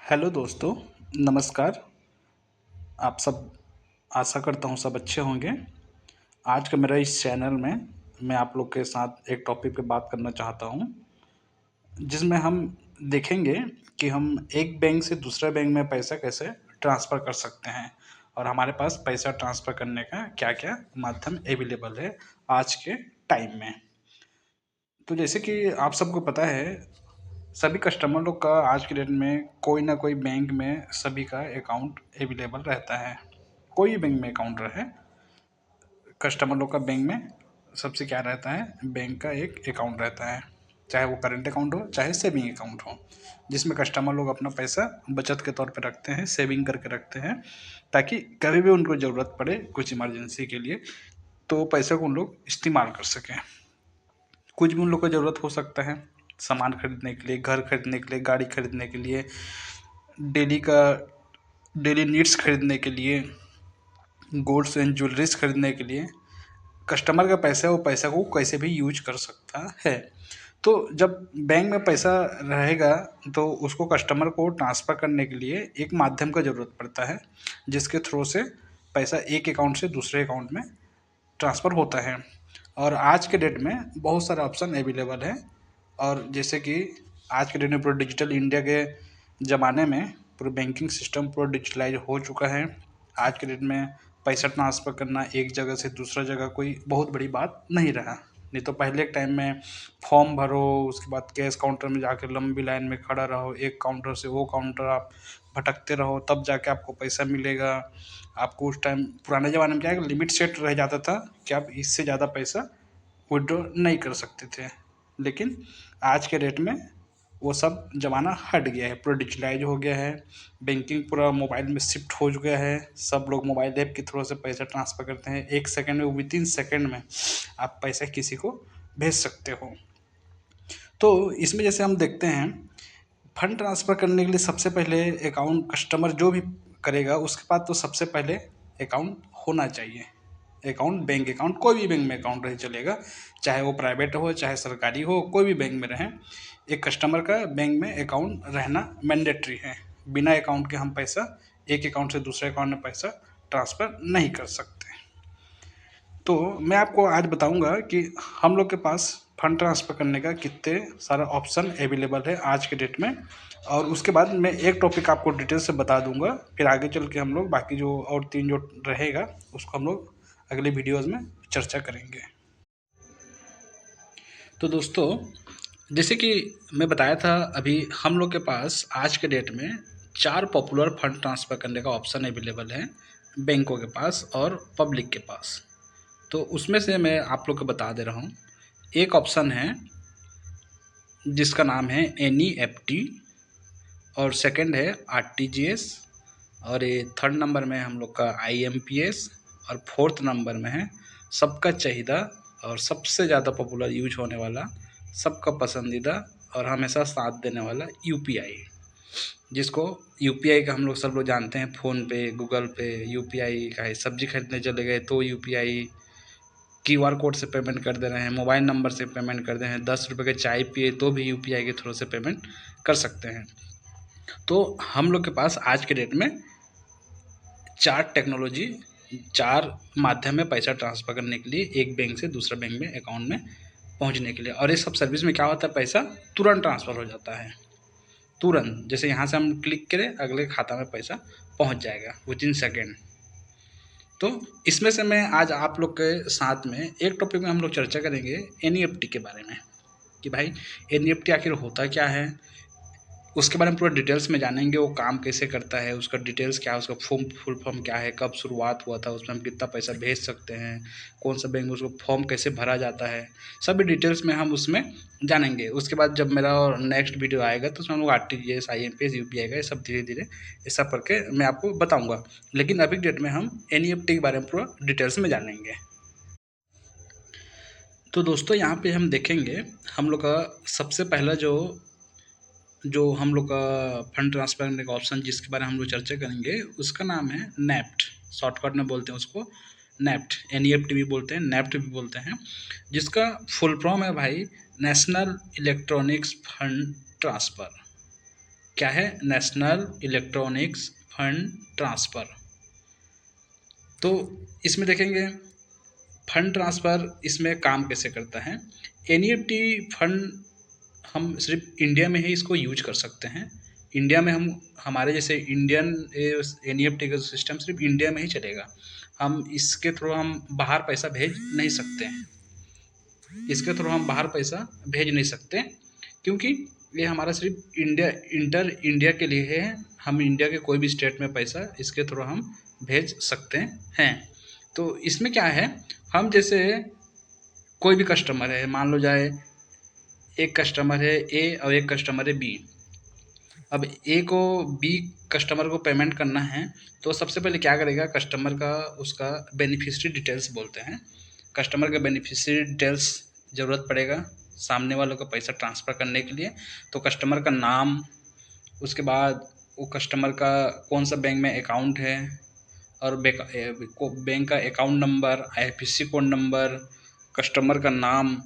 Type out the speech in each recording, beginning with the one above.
Hello दोस्तों, नमस्कार। आप सब आशा करता हूँ सब अच्छे होंगे। आज का मेरा इस चैनल में मैं आप लोग के साथ एक टॉपिक पे बात करना चाहता हूँ, जिसमें हम देखेंगे कि हम एक बैंक से दूसरे बैंक में पैसा कैसे ट्रांसफ़र कर सकते हैं और हमारे पास पैसा ट्रांसफ़र करने का क्या-क्या माध्यम अवेलेबल है आज के टाइम में। तो जैसे कि आप सबको पता है, सभी कस्टमर लोग का आज के डेट में कोई ना कोई बैंक में सभी का अकाउंट अवेलेबल रहता है। कोई भी बैंक में अकाउंट रहे, कस्टमर लोग का बैंक में सबसे क्या रहता है, बैंक का एक अकाउंट रहता है। चाहे वो करंट अकाउंट हो, चाहे सेविंग अकाउंट हो, जिसमें कस्टमर लोग अपना पैसा बचत के तौर पे रखते हैं, सेविंग करके रखते हैं, ताकि कभी भी उनको ज़रूरत पड़े कुछ इमरजेंसी के लिए, तो वो पैसे को उन लोग इस्तेमाल कर सकें। कुछ भी उन लोग को ज़रूरत हो सकता है, सामान खरीदने के लिए, घर खरीदने के लिए, गाड़ी खरीदने के लिए, डेली का डेली नीड्स खरीदने के लिए, गोल्ड्स एंड ज्वेलरीज खरीदने के लिए कस्टमर का पैसा है, वो पैसा को कैसे भी यूज कर सकता है। तो जब बैंक में पैसा रहेगा, तो उसको कस्टमर को ट्रांसफ़र करने के लिए एक माध्यम का ज़रूरत पड़ता है, जिसके थ्रू से पैसा एक अकाउंट से दूसरे अकाउंट में ट्रांसफ़र होता है। और आज के डेट में बहुत सारे ऑप्शन अवेलेबल है। और जैसे कि आज के डेट में पूरा डिजिटल इंडिया के ज़माने में पूरा बैंकिंग सिस्टम पूरा डिजिटलाइज हो चुका है। आज के डेट में पैसा ट्रांसफ़र करना एक जगह से दूसरा जगह कोई बहुत बड़ी बात नहीं रहा। नहीं तो पहले के टाइम में फॉर्म भरो, उसके बाद कैश काउंटर में जाकर लंबी लाइन में खड़ा रहो, एक काउंटर से वो काउंटर आप भटकते रहो, तब जाके आपको पैसा मिलेगा। आपको उस टाइम पुराने ज़माने में क्या है, लिमिट सेट रह जाता था कि आप इससे ज़्यादा पैसा विथड्रॉ नहीं कर सकते थे। लेकिन आज के डेट में वो सब ज़माना हट गया है, पूरा डिजिटलाइज हो गया है, बैंकिंग पूरा मोबाइल में शिफ्ट हो चुका है। सब लोग मोबाइल ऐप के थ्रू से पैसा ट्रांसफ़र करते हैं, एक सेकंड में, विदिन सेकंड में आप पैसा किसी को भेज सकते हो। तो इसमें जैसे हम देखते हैं, फंड ट्रांसफ़र करने के लिए सबसे पहले अकाउंट कस्टमर जो भी करेगा, उसके पास तो सबसे पहले अकाउंट होना चाहिए। अकाउंट, बैंक अकाउंट, कोई भी बैंक में अकाउंट रहे चलेगा, चाहे वो प्राइवेट हो, चाहे सरकारी हो, कोई भी बैंक में रहें, एक कस्टमर का बैंक में अकाउंट रहना मैंडेटरी है। बिना अकाउंट के हम पैसा एक अकाउंट से दूसरे अकाउंट में पैसा ट्रांसफ़र नहीं कर सकते। तो मैं आपको आज बताऊंगा कि हम लोग के पास फंड ट्रांसफ़र करने का कितने सारा ऑप्शन अवेलेबल है आज के डेट में, और उसके बाद मैं एक टॉपिक आपको डिटेल से बता दूंगा। फिर आगे चल के हम लोग बाकी जो और 3 जो रहेगा, उसको हम लोग अगले वीडियोज़ में चर्चा करेंगे। तो दोस्तों, जैसे कि मैं बताया था अभी, हम लोग के पास आज के डेट में 4 पॉपुलर फंड ट्रांसफ़र करने का ऑप्शन अवेलेबल है, बैंकों के पास और पब्लिक के पास। तो उसमें से मैं आप लोग को बता दे रहा हूँ। एक ऑप्शन है जिसका नाम है एनईएफटी, और सेकंड है आरटीजीएस, और ये थर्ड नंबर में हम लोग का आईएमपीएस, और फोर्थ नंबर में है सबका चाहिदा और सबसे ज़्यादा पॉपुलर यूज होने वाला, सबका पसंदीदा और हमेशा साथ देने वाला यूपीआई, जिसको यूपीआई का हम लोग सब लोग जानते हैं, फ़ोनपे, गूगल पे, यूपीआई का है, सब्जी खरीदने चले गए तो यूपीआई, क्यूआर कोड से पेमेंट कर दे रहे हैं, मोबाइल नंबर से पेमेंट कर दे रहे हैं, 10 रुपये के चाय पिए तो भी यूपीआई के थ्रू से पेमेंट कर सकते हैं। तो हम लोग के पास आज के डेट में 4 टेक्नोलॉजी, 4 माध्यम है पैसा ट्रांसफ़र करने के लिए, एक बैंक से दूसरे बैंक में अकाउंट में पहुंचने के लिए। और इस सब सर्विस में क्या होता है, पैसा तुरंत ट्रांसफ़र हो जाता है, तुरंत। जैसे यहाँ से हम क्लिक करें, अगले खाता में पैसा पहुंच जाएगा विदिन सेकेंड। तो इसमें से मैं आज आप लोग के साथ में एक टॉपिक में हम लोग चर्चा करेंगे एनईएफटी के बारे में, कि भाई एनईएफटी आखिर होता क्या है, उसके बारे में पूरा डिटेल्स में जानेंगे, वो काम कैसे करता है, उसका डिटेल्स क्या है, उसका फुल फॉर्म क्या है, कब शुरुआत हुआ था, उसमें हम कितना पैसा भेज सकते हैं, कौन सा बैंक में उसको फॉर्म कैसे भरा जाता है, सभी डिटेल्स में हम उसमें जानेंगे। उसके बाद जब मेरा नेक्स्ट वीडियो आएगा, तो उसमें हम लोग आरटीजीएस, आईएमपीएस, यूपीआई का ये सब धीरे धीरे ये सब करके मैं आपको बताऊँगा। लेकिन अभी डेट में हम एनईएफटी के बारे में पूरा डिटेल्स में जानेंगे। तो दोस्तों, यहाँ पे हम देखेंगे, हम लोग का सबसे पहला जो हम लोग का फंड ट्रांसफ़र करने का ऑप्शन जिसके बारे में हम लोग चर्चा करेंगे, उसका नाम है नेफ्ट। शॉर्टकट में बोलते हैं उसको नेफ्ट, एनईएफटी भी बोलते हैं, नेफ्ट भी बोलते हैं, जिसका फुल फॉर्म है भाई, नेशनल इलेक्ट्रॉनिक्स फंड ट्रांसफ़र। क्या है, नेशनल इलेक्ट्रॉनिक्स फंड ट्रांसफ़र। तो इसमें देखेंगे फंड ट्रांसफ़र इसमें काम कैसे करता है। एनईएफटी फंड हम सिर्फ इंडिया में ही इसको यूज कर सकते हैं। इंडिया में हम हमारे जैसे इंडियन एनईएफटी का सिस्टम सिर्फ इंडिया में ही चलेगा। हम इसके थ्रू हम बाहर पैसा भेज नहीं सकते हैं। इसके थ्रू हम बाहर पैसा भेज नहीं सकते, क्योंकि ये हमारा सिर्फ इंडिया के लिए है। हम इंडिया के कोई भी स्टेट में पैसा इसके थ्रू हम भेज सकते हैं। तो इसमें क्या है, हम जैसे कोई भी कस्टमर है, मान लो जाए एक कस्टमर है ए और एक कस्टमर है बी। अब ए को बी कस्टमर को पेमेंट करना है, तो सबसे पहले क्या करेगा, कस्टमर का उसका बेनिफिशियरी डिटेल्स बोलते हैं। कस्टमर का बेनिफिशियरी डिटेल्स ज़रूरत पड़ेगा सामने वालों को पैसा ट्रांसफ़र करने के लिए। तो कस्टमर का नाम, उसके बाद वो कस्टमर का कौन सा बैंक में अकाउंट है, और बैंक का account number, IFSC code number, customer का नाम,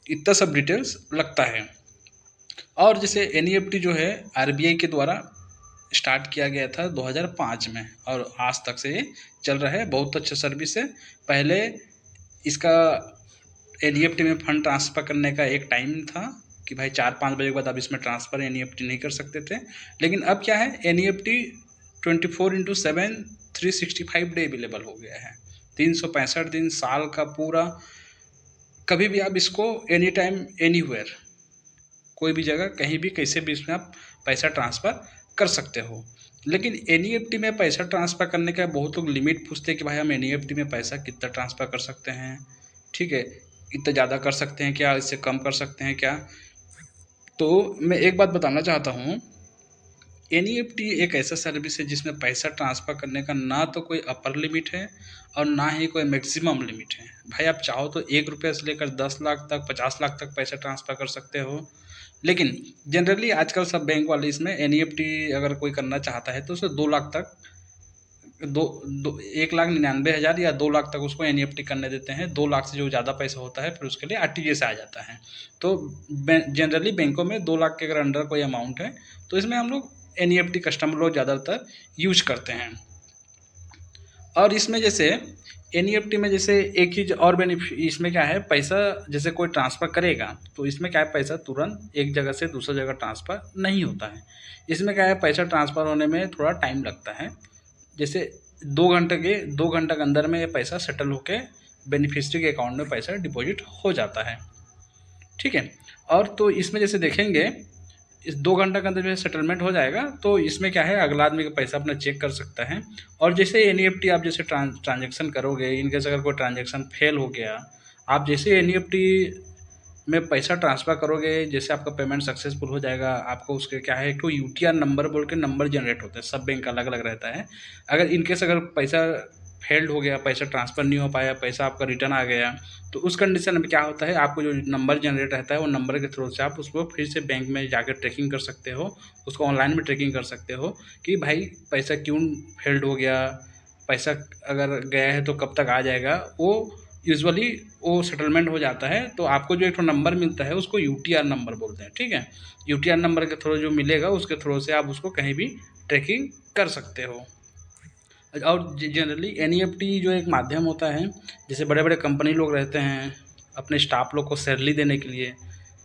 इतना सब डिटेल्स लगता है। और जैसे एनईएफटी जो है आरबीआई के द्वारा स्टार्ट किया गया था 2005 में, और आज तक से ये चल रहा है। बहुत अच्छा सर्विस है। पहले इसका एनईएफटी में फ़ंड ट्रांसफ़र करने का एक टाइम था कि भाई 4-5 बजे के बाद आप इसमें ट्रांसफ़र एनईएफटी नहीं कर सकते थे। लेकिन अब क्या है, एनईएफटी 24/7 365 डे अवेलेबल हो गया है। 365 दिन, साल का पूरा, कभी भी आप इसको एनी टाइम एनीवेयर, कोई भी जगह कहीं भी कैसे भी इसमें आप पैसा ट्रांसफ़र कर सकते हो। लेकिन एनईएफटी में पैसा ट्रांसफ़र करने का बहुत लोग लिमिट पूछते हैं कि भाई हम एनईएफटी में पैसा कितना ट्रांसफ़र कर सकते हैं, ठीक है, इतना ज़्यादा कर सकते हैं क्या, इससे कम कर सकते हैं क्या। तो मैं एक बात बताना चाहता हूँ, एनईएफटी एक ऐसा सर्विस है जिसमें पैसा ट्रांसफ़र करने का ना तो कोई अपर लिमिट है और ना ही कोई मैक्सिमम लिमिट है। भाई आप चाहो तो 1 रुपये से लेकर 10 लाख तक, 50 लाख तक पैसा ट्रांसफ़र कर सकते हो। लेकिन जनरली आजकल सब बैंक वाले इसमें एनईएफटी अगर कोई करना चाहता है तो उसे 2 लाख तक, 1,99,000 या 2 लाख तक उसको एनईएफटी करने देते हैं। 2 लाख से जो ज़्यादा पैसा होता है फिर उसके लिए आरटीजीएस आ जाता है। तो जनरली बैंकों में 2 लाख के अगर अंडर कोई अमाउंट है तो इसमें हम लोग एनईएफटी कस्टमर लोग ज़्यादातर यूज करते हैं। और इसमें जैसे एनईएफटी में जैसे एक चीज़ और बेनिफिट इसमें क्या है, पैसा जैसे कोई ट्रांसफ़र करेगा तो इसमें क्या है, पैसा तुरंत एक जगह से दूसरी जगह ट्रांसफ़र नहीं होता है। इसमें क्या है, पैसा ट्रांसफ़र होने में थोड़ा टाइम लगता है। जैसे 2 घंटे के अंदर में ये पैसा सेटल होके बेनिफिशियरी के अकाउंट में पैसा डिपॉजिट हो जाता है, ठीक है। और तो इसमें जैसे देखेंगे इस 2 घंटे के अंदर जो है सेटलमेंट हो जाएगा। तो इसमें क्या है, अगला आदमी का पैसा अपना चेक कर सकता है। और जैसे एनईएफटी आप जैसे ट्रांजेक्शन करोगे, इनकेस अगर कोई ट्रांजेक्शन फेल हो गया, आप जैसे एनईएफटी में पैसा ट्रांसफ़र करोगे, जैसे आपका पेमेंट सक्सेसफुल हो जाएगा, आपको उसके क्या है, एक तो यूटीआर नंबर बोल के नंबर जनरेट होता है। सब बैंक का अलग अलग रहता है। अगर इनकेस अगर पैसा फेल्ड हो गया, पैसा ट्रांसफ़र नहीं हो पाया, पैसा आपका रिटर्न आ गया, तो उस कंडीशन में क्या होता है, आपको जो नंबर जनरेट रहता है वो नंबर के थ्रू से आप उसको फिर से बैंक में जाकर ट्रैकिंग कर सकते हो। उसको ऑनलाइन में ट्रैकिंग कर सकते हो कि भाई पैसा क्यों फेल्ड हो गया, पैसा अगर गया है तो कब तक आ जाएगा। वो यूजुअली वो सेटलमेंट हो जाता है। तो आपको जो एक नंबर मिलता है उसको यूटीआर नंबर बोलते हैं, ठीक है। यूटीआर नंबर के थ्रू जो मिलेगा उसके थ्रू से आप उसको कहीं भी ट्रैकिंग कर सकते हो। और जनरली एनईएफटी जो एक माध्यम होता है, जैसे बड़े बड़े कंपनी लोग रहते हैं अपने स्टाफ लोग को सैलरी देने के लिए,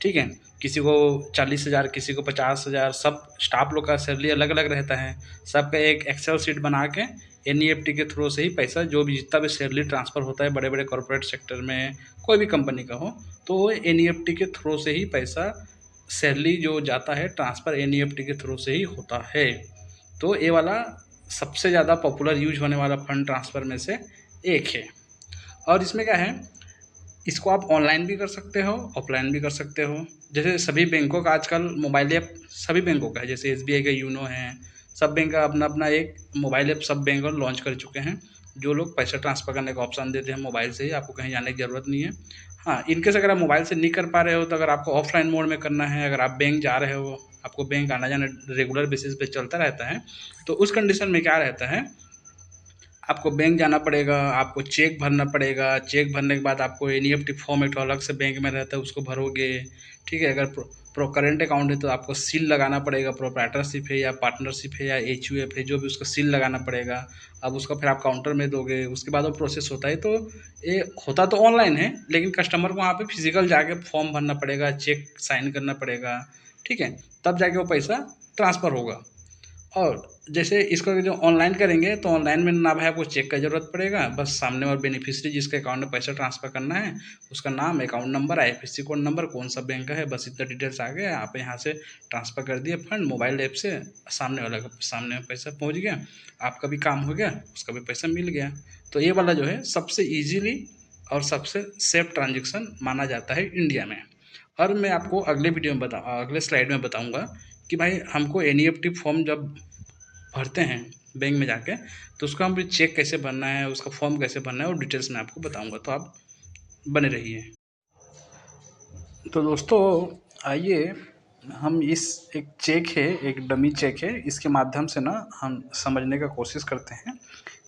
ठीक है, किसी को 40,000, किसी को 50,000, सब स्टाफ लोग का सैलरी अलग अलग रहता है। सबका एक एक्सेल शीट बना के एनईएफटी के थ्रू से ही पैसा, जो भी जितना भी सैलरी ट्रांसफ़र होता है बड़े बड़े कॉरपोरेट सेक्टर में, कोई भी कंपनी का हो, तो वो एनईएफटी के थ्रू से ही पैसा, सैलरी जो जाता है ट्रांसफ़र एनईएफटी के थ्रू से ही होता है। तो ये वाला सबसे ज़्यादा पॉपुलर यूज होने वाला फंड ट्रांसफ़र में से एक है। और इसमें क्या है, इसको आप ऑनलाइन भी कर सकते हो, ऑफलाइन भी कर सकते हो। जैसे सभी बैंकों का आजकल मोबाइल ऐप सभी बैंकों का है, जैसे एसबीआई का यूनो है, सब बैंक का अपना अपना एक मोबाइल ऐप सब बैंक लॉन्च कर चुके हैं, जो लोग पैसा ट्रांसफ़र करने का ऑप्शन देते हैं मोबाइल से ही, आपको कहीं जाने की ज़रूरत नहीं है। हाँ, इनकेस अगर आप मोबाइल से नहीं कर पा रहे हो, तो अगर आपको ऑफलाइन मोड में करना है, अगर आप बैंक जा रहे हो, आपको बैंक आना जाना रेगुलर बेसिस पे चलता रहता है, तो उस कंडीशन में क्या रहता है, आपको बैंक जाना पड़ेगा, आपको चेक भरना पड़ेगा, चेक भरने के बाद आपको एनईएफटी फॉर्म एक ठो अलग से बैंक में रहता है उसको भरोगे, ठीक है। अगर प्रो करेंट अकाउंट है तो आपको सील लगाना पड़ेगा, प्रोप्राइटरशिप है या पार्टनरशिप है या एचयूएफ है जो भी, उसका सील लगाना पड़ेगा। अब उसका फिर आप काउंटर में दोगे, उसके बाद वो प्रोसेस होता है। तो ये होता तो ऑनलाइन है, लेकिन कस्टमर को वहाँ पे फिजिकल जाके फॉर्म भरना पड़ेगा, चेक साइन करना पड़ेगा, ठीक है, तब जाके वो पैसा ट्रांसफ़र होगा। और जैसे इसको जो ऑनलाइन करेंगे तो ऑनलाइन में ना भाई आपको चेक का ज़रूरत पड़ेगा, बस सामने और बेनिफिशियरी जिसके अकाउंट में पैसा ट्रांसफ़र करना है उसका नाम, account number, IFSC code number, कौन सा बैंक का है, बस इतना डिटेल्स आ गया, आप यहाँ से ट्रांसफ़र कर दिए फंड मोबाइल ऐप से, सामने वाला का सामने में पैसा पहुँच गया, आपका भी काम हो गया, उसका भी पैसा मिल गया। तो ये वाला जो है सबसे ईजीली और सबसे सेफ ट्रांजेक्शन माना जाता है इंडिया में। और मैं आपको अगले वीडियो में अगले स्लाइड में बताऊँगा कि भाई हमको एनईएफटी फॉर्म जब भरते हैं बैंक में जाके, तो उसका हम भी चेक कैसे भरना है, उसका फॉर्म कैसे भरना है, और डिटेल्स मैं आपको बताऊंगा, तो आप बने रहिए। तो दोस्तों आइए हम इस एक चेक है, एक डमी चेक है, इसके माध्यम से ना हम समझने का कोशिश करते हैं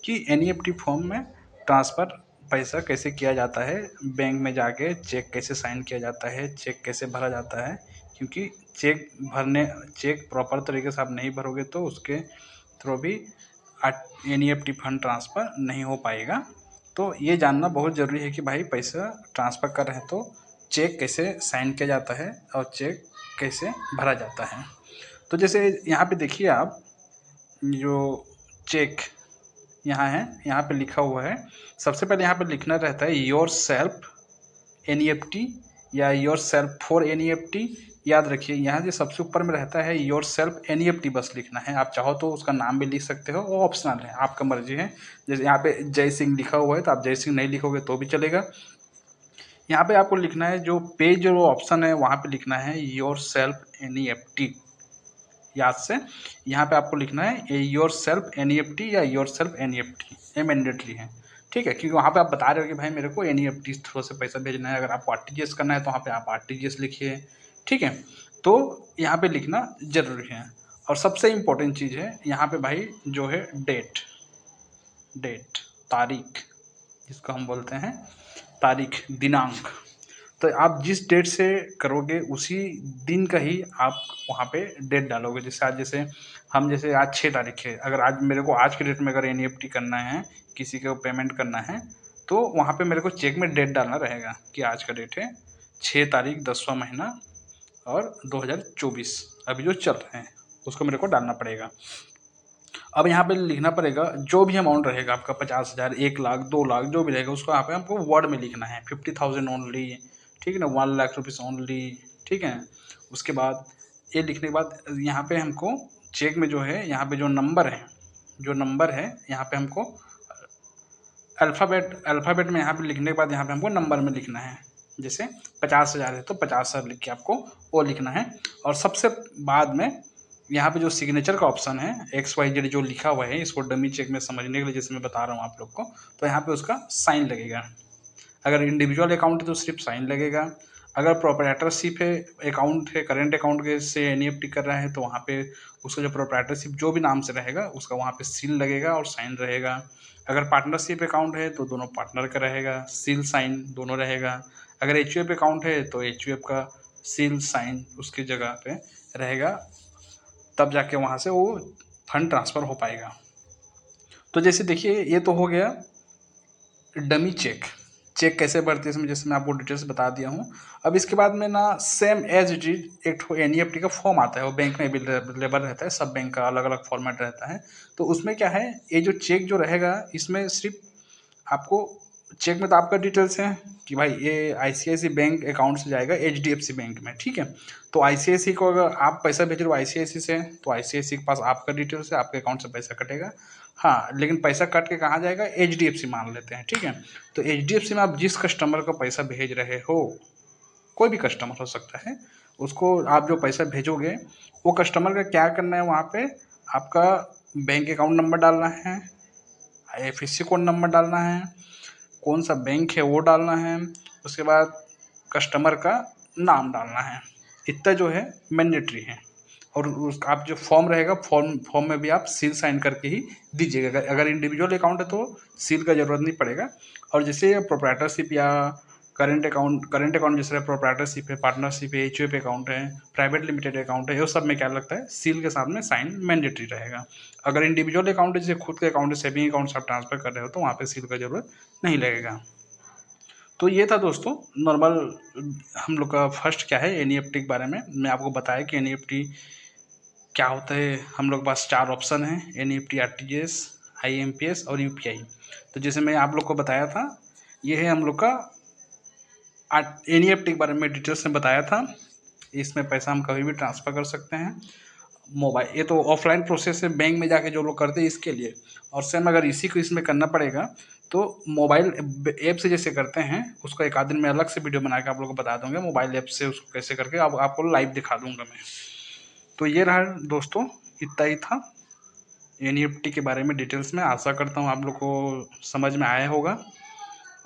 कि एनईएफटी फॉर्म में ट्रांसफ़र पैसा कैसे किया जाता है, बैंक में जाके चेक कैसे साइन किया जाता है, चेक कैसे भरा जाता है। क्योंकि चेक प्रॉपर तरीके से आप नहीं भरोगे तो उसके थ्रू भी एनईएफटी फंड ट्रांसफ़र नहीं हो पाएगा। तो ये जानना बहुत ज़रूरी है कि भाई पैसा ट्रांसफ़र कर रहे हैं तो चेक कैसे साइन किया जाता है और चेक कैसे भरा जाता है। तो जैसे यहाँ पे देखिए आप, जो चेक यहाँ है, यहाँ पे लिखा हुआ है, सबसे पहले यहाँ पे लिखना रहता है योर सेल्फ एनईएफटी या योर सेल्फ फॉर एनईएफटी। याद रखिए यहाँ जो सबसे ऊपर में रहता है योर सेल्फ एनईएफटी बस लिखना है। आप चाहो तो उसका नाम भी लिख सकते हो, वो ऑप्शनल है, आपका मर्जी है। जैसे यहाँ पे जय सिंह लिखा हुआ है तो आप जय सिंह नहीं लिखोगे तो भी चलेगा। यहाँ पे आपको लिखना है जो पेज जो ऑप्शन है वहाँ पे लिखना है योर सेल्फ एनईएफटी। याद से यहाँ पे आपको लिखना है योर सेल्फ एनईएफटी या योर सेल्फ एनईएफटी, ये मैंडेटरी है, ठीक है। क्योंकि वहाँ पे आप बता रहे हो कि भाई मेरे को एनईएफटी थ्रू से पैसा भेजना है, अगर आपको आरटीजीएस करना है तो वहाँ पे आप आरटीजीएस लिखिए, ठीक है। तो यहाँ पे लिखना जरूरी है। और सबसे इम्पोर्टेंट चीज़ है यहाँ पे भाई जो है डेट तारीख, जिसको हम बोलते हैं तारीख, दिनांक। तो आप जिस डेट से करोगे उसी दिन का ही आप वहाँ पे डेट डालोगे। जैसे आज 6 तारीख है, अगर आज मेरे को आज के डेट में अगर एनईएफटी करना है, किसी को पेमेंट करना है, तो वहाँ पे मेरे को चेक में डेट डालना रहेगा कि आज का डेट है 6 तारीख 10वां महीना और 2024 अभी जो चल रहे हैं, उसको मेरे को डालना पड़ेगा। अब यहाँ पे लिखना पड़ेगा जो भी अमाउंट रहेगा आपका, 50,000, 1 लाख, 2 लाख, जो भी रहेगा उसको यहाँ पे हमको वर्ड में लिखना है, 50,000 ओनली, ठीक है ना, 1 लाख रुपीज़ ओनली, ठीक है। उसके बाद ये लिखने के बाद यहाँ पे हमको चेक में जो है, यहाँ पे जो नंबर है यहाँ पे हमको अल्फ़ाबेट में यहाँ पे लिखने के बाद यहाँ पे हमको नंबर में लिखना है। जैसे 50,000 है तो 50,000 लिख के आपको वो लिखना है। और सबसे बाद में यहाँ पे जो सिग्नेचर का ऑप्शन है XYZ जो लिखा हुआ है, इसको डमी चेक में समझने के लिए जैसे मैं बता रहा हूँ आप लोग को, तो यहाँ पे उसका साइन लगेगा। अगर इंडिविजुअल अकाउंट है तो सिर्फ साइन लगेगा, अगर प्रोप्राइटरशिप है, अकाउंट है, करेंट अकाउंट के से एनईएफटी कर रहा है तो वहाँ पे उसका जो प्रोप्राइटरशिप जो भी नाम से रहेगा उसका वहाँ पे सील लगेगा और साइन रहेगा। अगर पार्टनरशिप अकाउंट है तो दोनों पार्टनर का रहेगा, सील साइन दोनों रहेगा। अगर एचयूएफ अकाउंट है तो एचयूएफ का सील साइन उसकी जगह पे रहेगा, तब जाके वहाँ से वो फंड ट्रांसफ़र हो पाएगा। तो जैसे देखिए ये तो हो गया डमी चेक कैसे भरते हैं इसमें, जैसे मैं आपको डिटेल्स बता दिया हूँ। अब इसके बाद में ना सेम एज इट इज एक एनईएफटी का फॉर्म आता है, वो बैंक में अवेलेबल रहता है, सब बैंक का अलग अलग फॉर्मेट रहता है। तो उसमें क्या है, ये जो चेक जो रहेगा इसमें सिर्फ आपको, चेक में तो आपका डिटेल्स है कि भाई ये आईसीआईसी बैंक अकाउंट से जाएगा एचडीएफसी बैंक में, ठीक है। तो आईसीआईसी को अगर आप पैसा भेज रहे हो आईसीआईसी से, तो आईसीआईसी के पास आपका डिटेल्स है, आपके अकाउंट से पैसा कटेगा। हाँ, लेकिन पैसा कट के कहाँ जाएगा, एचडीएफसी मान लेते हैं, ठीक है। तो एचडीएफसी में आप जिस कस्टमर को पैसा भेज रहे हो, कोई भी कस्टमर हो सकता है, उसको आप जो पैसा भेजोगे वो कस्टमर का क्या करना है, वहाँ पे आपका बैंक अकाउंट नंबर डालना है, आईएफएससी कोड नंबर डालना है, कौन सा बैंक है वो डालना है, उसके बाद कस्टमर का नाम डालना है। इतना जो है मैंडेटरी है। और उस आप जो फॉर्म रहेगा फॉर्म में भी आप सील साइन करके ही दीजिएगा। अगर इंडिविजुअल अकाउंट है तो सील का ज़रूरत नहीं पड़ेगा। और जैसे प्रोप्राइटरशिप या करंट अकाउंट जैसे प्रोप्राइटरशिप है, पार्टनरशिप है, एचयूएफ अकाउंट है, प्राइवेट लिमिटेड अकाउंट है, ये सब में क्या लगता है, सील के साथ में साइन मैंडेटरी रहेगा। अगर इंडिविजुअल अकाउंट है, जैसे खुद के अकाउंट है, सेविंग अकाउंट से आप ट्रांसफर कर रहे हो, तो वहाँ पे सील का जरूरत नहीं लगेगा। तो ये था दोस्तों नॉर्मल हम लोग का फर्स्ट क्या है एनईएफटी के बारे में। मैं आपको बताया कि एनईएफटी क्या होता है। हम लोग के पास 4 ऑप्शन हैं, एनईएफटी, आरटीजीएस, आईएमपीएस और यूपीआई। तो जैसे मैं आप लोग को बताया था, ये है हम लोग का एनईएफटी के बारे में डिटेल्स में बताया था। इसमें पैसा हम कभी भी ट्रांसफ़र कर सकते हैं मोबाइल, ये तो ऑफलाइन प्रोसेस है, बैंक में जाके जो लोग करते हैं इसके लिए। और सेम अगर इसी को इसमें करना पड़ेगा तो मोबाइल ऐप से जैसे करते हैं, उसका एक आध दिन में अलग से वीडियो बना के आप लोगों को बता दूंगा, मोबाइल ऐप से उसको कैसे करके आपको लाइव दिखा दूंगा मैं। तो ये रहा दोस्तों, इतना ही था एनईएफटी के बारे में डिटेल्स में। आशा करता हूँ आप लोग को समझ में आया होगा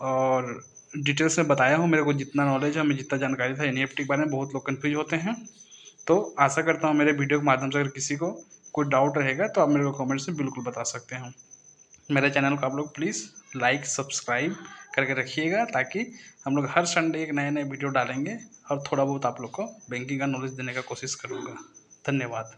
और डिटेल्स में बताया हूँ। मेरे को जितना नॉलेज है, मैं जितना जानकारी था एनईएफटी के बारे में, बहुत लोग कन्फ्यूज होते हैं। तो आशा करता हूँ मेरे वीडियो के माध्यम से अगर किसी को कोई डाउट रहेगा तो आप मेरे को कमेंट्स में बिल्कुल बता सकते हैं। मेरे चैनल को आप लोग प्लीज़ लाइक सब्सक्राइब करके रखिएगा, ताकि हम लोग हर संडे एक नए नए वीडियो डालेंगे और थोड़ा बहुत आप लोग को बैंकिंग का नॉलेज देने का कोशिश करूँगा। धन्यवाद।